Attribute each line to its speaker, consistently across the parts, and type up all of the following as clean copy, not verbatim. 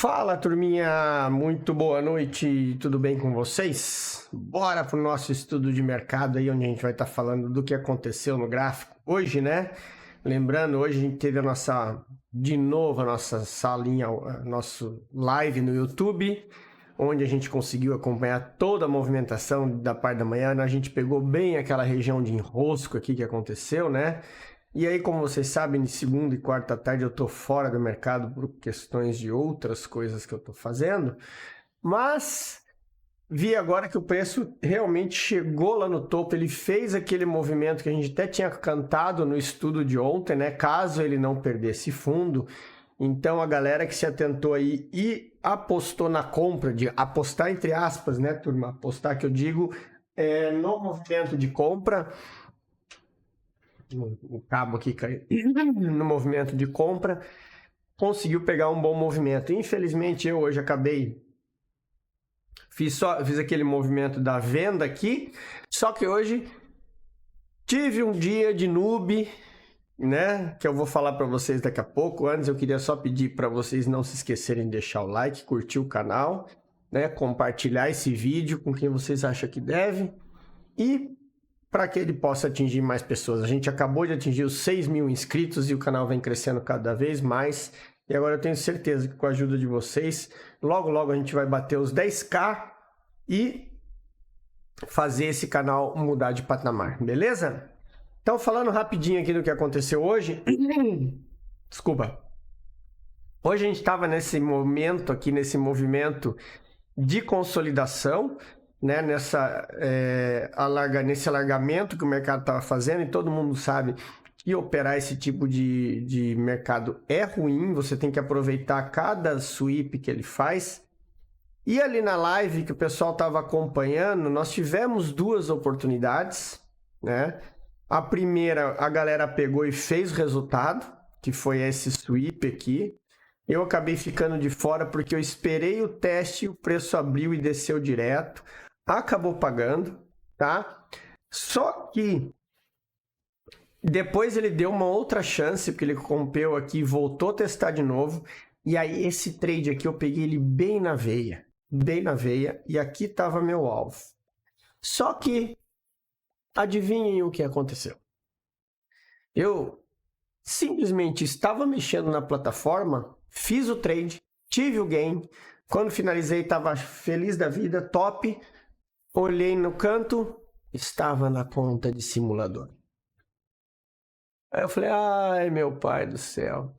Speaker 1: Fala, turminha! Muito boa noite, tudo bem com vocês? Bora pro nosso estudo de mercado aí, onde a gente vai estar falando do que aconteceu no gráfico hoje, né? Lembrando, hoje a gente teve de novo a nossa salinha, nosso live no YouTube, onde a gente conseguiu acompanhar toda a movimentação da parte da manhã. A gente pegou bem aquela região de enrosco aqui que aconteceu, né? E aí, como vocês sabem, de segunda e quarta tarde eu tô fora do mercado por questões de outras coisas que eu tô fazendo, mas vi agora que o preço realmente chegou lá no topo, ele fez aquele movimento que a gente até tinha cantado no estudo de ontem, né? Caso ele não perdesse fundo. Então a galera que se atentou aí e apostou na compra, de apostar entre aspas, né, turma? Apostar que eu digo no movimento de compra. O cabo aqui caiu no movimento de compra, conseguiu pegar um bom movimento. Infelizmente eu hoje fiz aquele movimento da venda aqui, só que hoje tive um dia de noob, né, que eu vou falar para vocês daqui a pouco. Antes eu queria só pedir para vocês não se esquecerem de deixar o like, curtir o canal, né, compartilhar esse vídeo com quem vocês acham que deve e para que ele possa atingir mais pessoas. A gente acabou de atingir os 6.000 inscritos e o canal vem crescendo cada vez mais. E agora eu tenho certeza que com a ajuda de vocês, logo logo a gente vai bater os 10k e fazer esse canal mudar de patamar, beleza? Então, falando rapidinho aqui do que aconteceu hoje. Desculpa. Hoje a gente estava nesse movimento de consolidação, né, nesse alargamento que o mercado estava fazendo, e todo mundo sabe que operar esse tipo de mercado é ruim, você tem que aproveitar cada sweep que ele faz. E ali na live que o pessoal estava acompanhando, nós tivemos duas oportunidades, né? A primeira, a galera pegou e fez o resultado, que foi esse sweep aqui. Eu acabei ficando de fora porque eu esperei o teste, o preço abriu e desceu direto. Acabou pagando, tá? Só que depois ele deu uma outra chance, porque ele rompeu aqui e voltou a testar de novo. E aí esse trade aqui eu peguei ele bem na veia, e aqui estava meu alvo. Só que adivinhem o que aconteceu? Eu simplesmente estava mexendo na plataforma, fiz o trade, tive o gain. Quando finalizei, estava feliz da vida, top. Olhei no canto, estava na conta de simulador. Aí eu falei, ai meu pai do céu.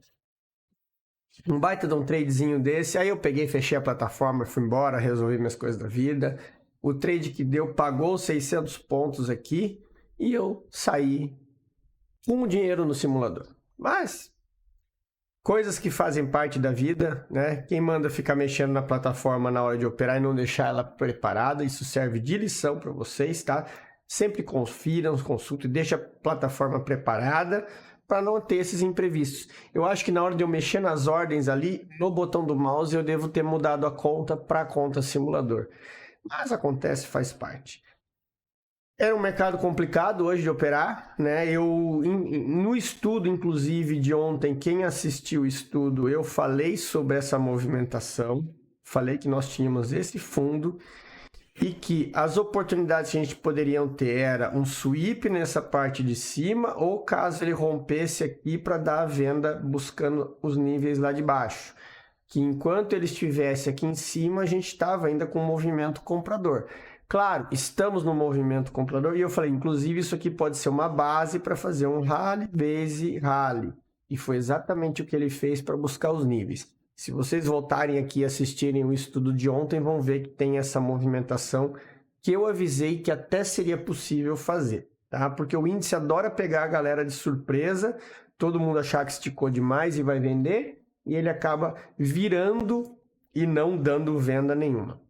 Speaker 1: Um baita de um tradezinho desse. Aí eu peguei, fechei a plataforma, fui embora, resolvi minhas coisas da vida. O trade que deu pagou 600 pontos aqui e eu saí com o dinheiro no simulador. Mas coisas que fazem parte da vida, né? Quem manda ficar mexendo na plataforma na hora de operar e não deixar ela preparada, isso serve de lição para vocês, tá? Sempre confiram, consultem, deixa a plataforma preparada para não ter esses imprevistos. Eu acho que na hora de eu mexer nas ordens ali, no botão do mouse, eu devo ter mudado a conta para a conta simulador. Mas acontece, faz parte. Era um mercado complicado hoje de operar, né? No estudo, inclusive, de ontem, quem assistiu o estudo, eu falei sobre essa movimentação, falei que nós tínhamos esse fundo e que as oportunidades que a gente poderia ter era um sweep nessa parte de cima ou caso ele rompesse aqui para dar a venda buscando os níveis lá de baixo. Que enquanto ele estivesse aqui em cima, a gente estava ainda com um movimento comprador. Claro, estamos no movimento comprador e eu falei, inclusive isso aqui pode ser uma base para fazer um rally, base, rally. E foi exatamente o que ele fez para buscar os níveis. Se vocês voltarem aqui e assistirem o estudo de ontem, vão ver que tem essa movimentação que eu avisei que até seria possível fazer, tá? Porque o índice adora pegar a galera de surpresa, todo mundo achar que esticou demais e vai vender, e ele acaba virando e não dando venda nenhuma.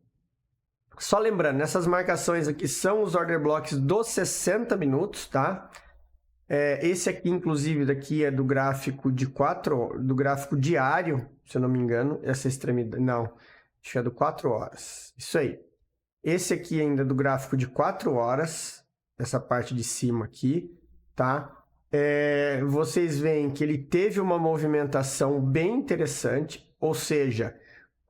Speaker 1: Só lembrando, essas marcações aqui são os order blocks dos 60 minutos, tá? Esse aqui, inclusive, daqui é do gráfico do gráfico diário, se eu não me engano. Essa extremidade, não, acho que é do 4 horas. Isso aí. Esse aqui ainda é do gráfico de 4 horas, essa parte de cima aqui, tá? Vocês veem que ele teve uma movimentação bem interessante, ou seja,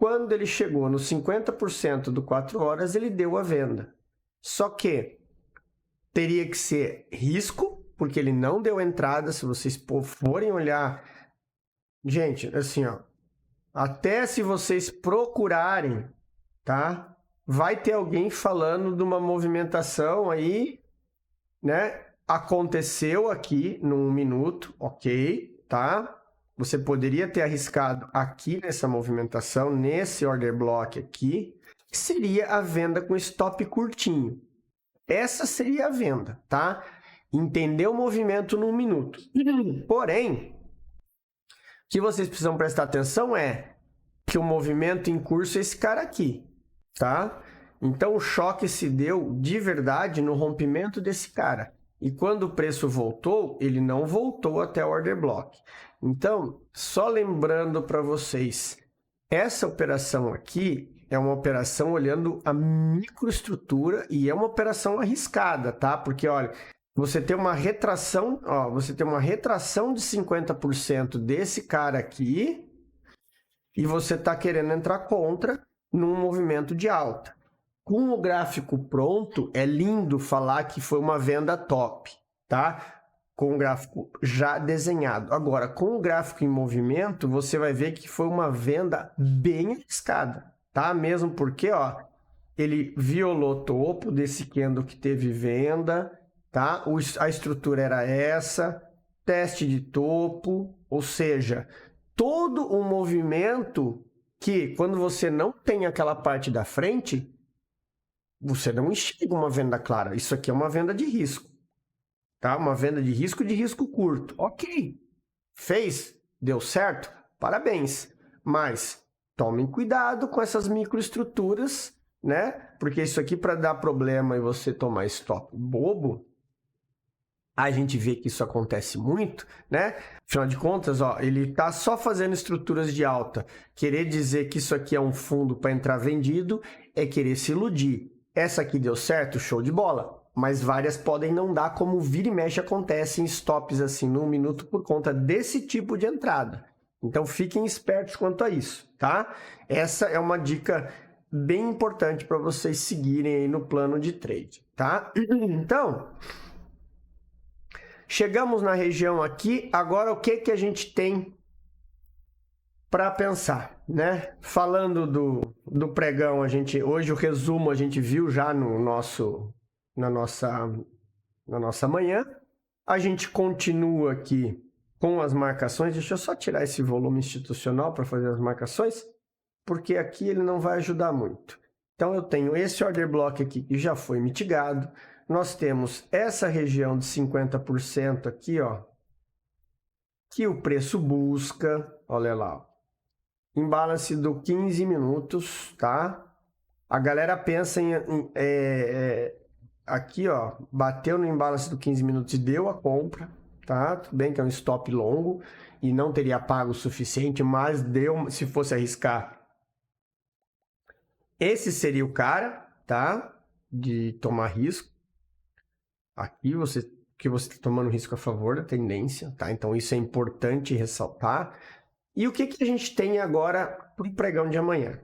Speaker 1: Quando ele chegou nos 50% do 4 horas, ele deu a venda. Só que teria que ser risco, porque ele não deu entrada. Se vocês forem olhar... Gente, assim, ó, até se vocês procurarem, tá? Vai ter alguém falando de uma movimentação aí, né? Aconteceu aqui num minuto, ok, tá? Você poderia ter arriscado aqui nessa movimentação, nesse order block aqui, que seria a venda com stop curtinho. Essa seria a venda, tá? Entender o movimento num minuto. Porém, o que vocês precisam prestar atenção é que o movimento em curso é esse cara aqui, tá? Então, o choque se deu de verdade no rompimento desse cara. E quando o preço voltou, ele não voltou até o order block. Então, só lembrando para vocês, essa operação aqui é uma operação olhando a microestrutura e é uma operação arriscada, tá? Porque, olha, você tem uma retração, ó, você tem uma retração de 50% desse cara aqui e você está querendo entrar contra num movimento de alta. Com o gráfico pronto, é lindo falar que foi uma venda top, tá? Com o gráfico já desenhado. Agora, com o gráfico em movimento, você vai ver que foi uma venda bem arriscada, tá? Mesmo porque, ó, ele violou topo desse candle que teve venda, tá? A estrutura era essa, teste de topo, ou seja, todo um movimento que, quando você não tem aquela parte da frente, você não enxerga uma venda clara. Isso aqui é uma venda de risco. Tá? Uma venda de risco curto. Ok. Fez? Deu certo? Parabéns. Mas tomem cuidado com essas microestruturas, né? Porque isso aqui, para dar problema e você tomar stop bobo, a gente vê que isso acontece muito, né? Afinal de contas, ó, ele tá só fazendo estruturas de alta. Querer dizer que isso aqui é um fundo para entrar vendido é querer se iludir. Essa aqui deu certo? Show de bola. Mas várias podem não dar, como vira e mexe acontece em stops assim num minuto por conta desse tipo de entrada. Então fiquem espertos quanto a isso, tá? Essa é uma dica bem importante para vocês seguirem aí no plano de trade, tá? Então, chegamos na região aqui, agora o que que a gente tem para pensar, né? Falando do pregão, hoje o resumo a gente viu já no na nossa manhã. A gente continua aqui com as marcações. Deixa eu só tirar esse volume institucional para fazer as marcações, porque aqui ele não vai ajudar muito. Então eu tenho esse order block aqui que já foi mitigado. Nós temos essa região de 50% aqui, ó, que o preço busca, olha lá, ó, imbalance do 15 minutos, tá? A galera pensa aqui, ó, bateu no imbalance do 15 minutos e deu a compra, tá? Tudo bem que é um stop longo e não teria pago o suficiente, mas deu, se fosse arriscar. Esse seria o cara, tá? De tomar risco. Aqui você está tomando risco a favor da tendência, tá? Então isso é importante ressaltar. E o que que a gente tem agora para o pregão de amanhã?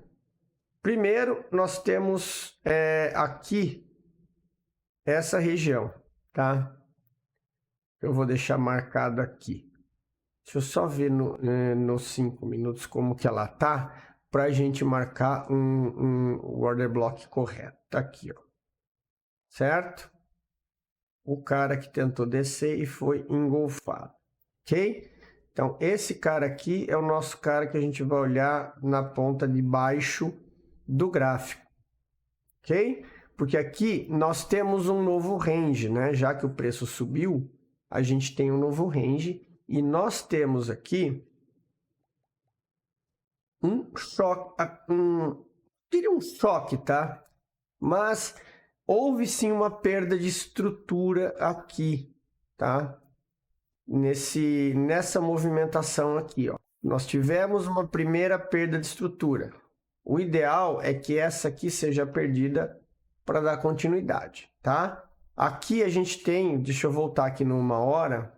Speaker 1: Primeiro, nós temos aqui essa região, tá? Eu vou deixar marcado aqui. Deixa eu só ver nos 5 minutos como que ela tá, para a gente marcar o order block correto. Tá aqui, ó. Certo? O cara que tentou descer e foi engolfado, ok? Então, esse cara aqui é o nosso cara que a gente vai olhar na ponta de baixo do gráfico, ok? Porque aqui nós temos um novo range, né? Já que o preço subiu, a gente tem um novo range e nós temos aqui um choque, seria um choque, tá? Mas houve sim uma perda de estrutura aqui, tá? Nessa movimentação aqui, ó. Nós tivemos uma primeira perda de estrutura. O ideal é que essa aqui seja perdida para dar continuidade, tá? Aqui a gente tem, deixa eu voltar aqui numa hora,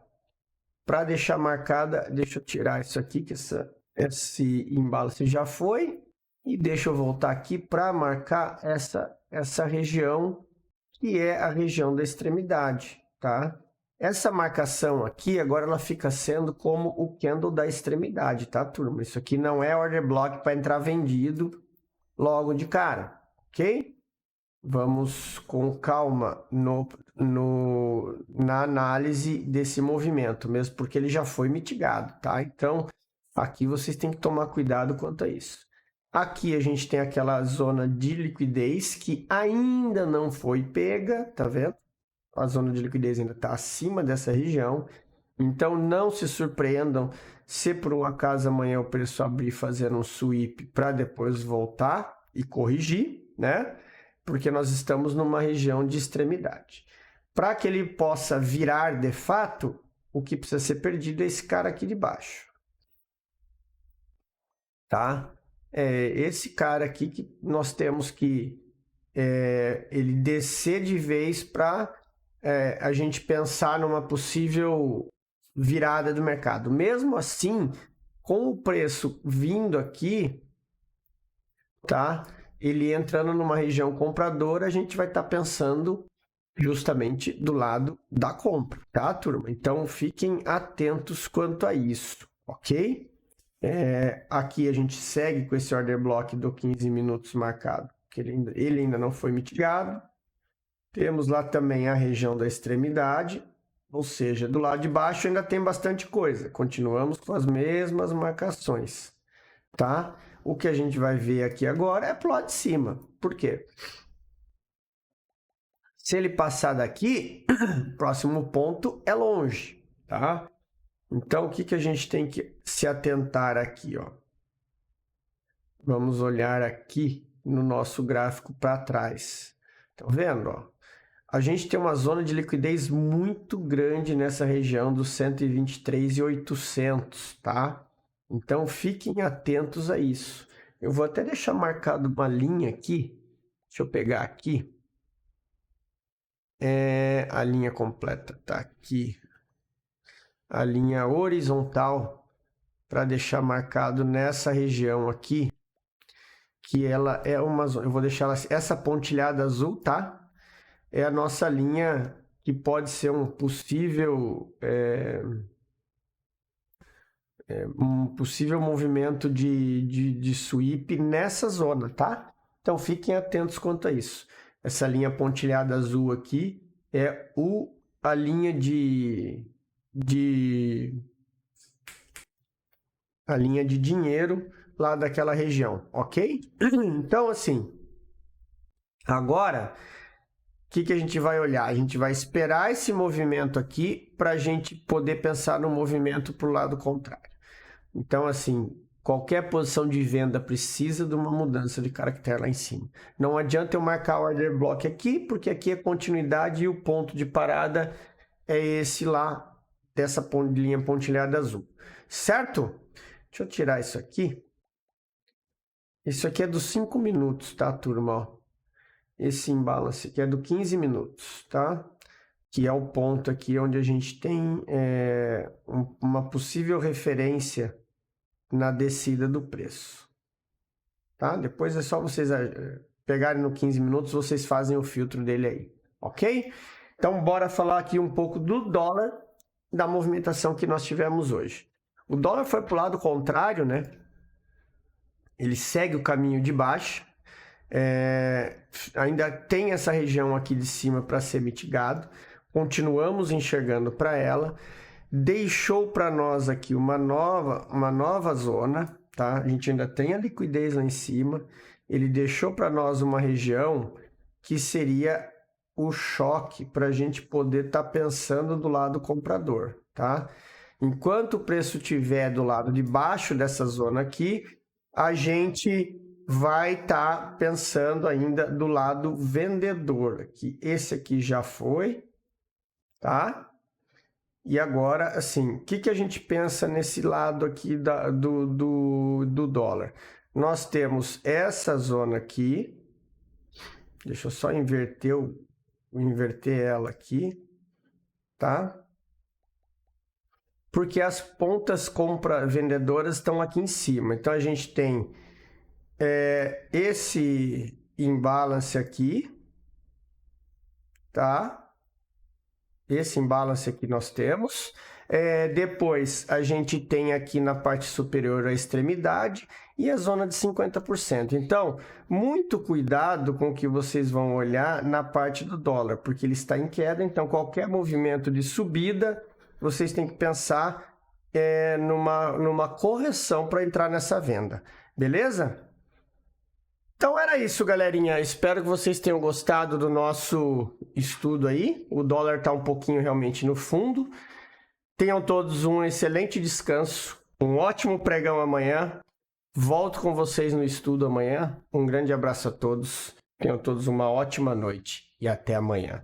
Speaker 1: para deixar marcada, deixa eu tirar isso aqui, que esse imbalance já foi. E deixa eu voltar aqui para marcar essa região, que é a região da extremidade, tá? Essa marcação aqui, agora ela fica sendo como o candle da extremidade, tá, turma? Isso aqui não é order block para entrar vendido logo de cara, ok? Vamos com calma na análise desse movimento, mesmo porque ele já foi mitigado, tá? Então, aqui vocês têm que tomar cuidado quanto a isso. Aqui a gente tem aquela zona de liquidez que ainda não foi pega, tá vendo? A zona de liquidez ainda está acima dessa região. Então, não se surpreendam se por um acaso amanhã o preço abrir fazendo um sweep para depois voltar e corrigir, né? Porque nós estamos numa região de extremidade. Para que ele possa virar de fato, o que precisa ser perdido é esse cara aqui de baixo. Tá? Esse cara aqui que nós temos que ele descer de vez para a gente pensar numa possível virada do mercado. Mesmo assim, com o preço vindo aqui, tá? Ele entrando numa região compradora, a gente vai estar pensando justamente do lado da compra, tá, turma? Então, fiquem atentos quanto a isso, ok? Aqui a gente segue com esse order block do 15 minutos marcado, que ele ainda não foi mitigado. Temos lá também a região da extremidade, ou seja, do lado de baixo ainda tem bastante coisa. Continuamos com as mesmas marcações, tá? O que a gente vai ver aqui agora é pro lado de cima. Por quê? Se ele passar daqui, próximo ponto é longe, tá? Então, o que a gente tem que se atentar aqui, ó? Vamos olhar aqui no nosso gráfico para trás. Estão vendo, ó? A gente tem uma zona de liquidez muito grande nessa região dos 123.800, tá? Então, fiquem atentos a isso. Eu vou até deixar marcado uma linha aqui. Deixa eu pegar aqui. A linha completa tá aqui. A linha horizontal, para deixar marcado nessa região aqui, que ela é uma zona. Eu vou deixar essa pontilhada azul, tá? É a nossa linha que pode ser um possível movimento de sweep nessa zona, tá? Então fiquem atentos quanto a isso. Essa linha pontilhada azul aqui é a linha a linha de dinheiro lá daquela região, ok? Então assim, agora o que a gente vai olhar? A gente vai esperar esse movimento aqui para a gente poder pensar no movimento para o lado contrário. Então, assim, qualquer posição de venda precisa de uma mudança de caractere lá em cima. Não adianta eu marcar o order block aqui, porque aqui é continuidade e o ponto de parada é esse lá, dessa linha pontilhada azul. Certo? Deixa eu tirar isso aqui. Isso aqui é dos 5 minutos, tá, turma? Ó. Esse imbalance aqui é do 15 minutos, tá? Que é o ponto aqui onde a gente tem uma possível referência na descida do preço, tá? Depois é só vocês pegarem no 15 minutos, vocês fazem o filtro dele aí, ok? Então, bora falar aqui um pouco do dólar, da movimentação que nós tivemos hoje. O dólar foi para o lado contrário, né? Ele segue o caminho de baixo. Ainda tem essa região aqui de cima para ser mitigado, continuamos enxergando para ela, deixou para nós aqui uma nova zona, tá? A gente ainda tem a liquidez lá em cima, ele deixou para nós uma região que seria o choque para a gente poder estar pensando do lado comprador, tá? Enquanto o preço estiver do lado de baixo dessa zona aqui, a gente vai estar pensando ainda do lado vendedor aqui. Esse aqui já foi, tá? E agora, assim, o que a gente pensa nesse lado aqui do dólar? Nós temos essa zona aqui. Deixa eu só inverter ela aqui, tá? Porque as pontas vendedoras estão aqui em cima. Então, a gente tem esse imbalance aqui, tá? Esse imbalance aqui nós temos. Depois, a gente tem aqui na parte superior a extremidade e a zona de 50%. Então, muito cuidado com o que vocês vão olhar na parte do dólar, porque ele está em queda. Então, qualquer movimento de subida, vocês têm que pensar numa correção para entrar nessa venda. Beleza? Então era isso, galerinha. Espero que vocês tenham gostado do nosso estudo aí. O dólar está um pouquinho realmente no fundo. Tenham todos um excelente descanso, um ótimo pregão amanhã. Volto com vocês no estudo amanhã. Um grande abraço a todos. Tenham todos uma ótima noite e até amanhã.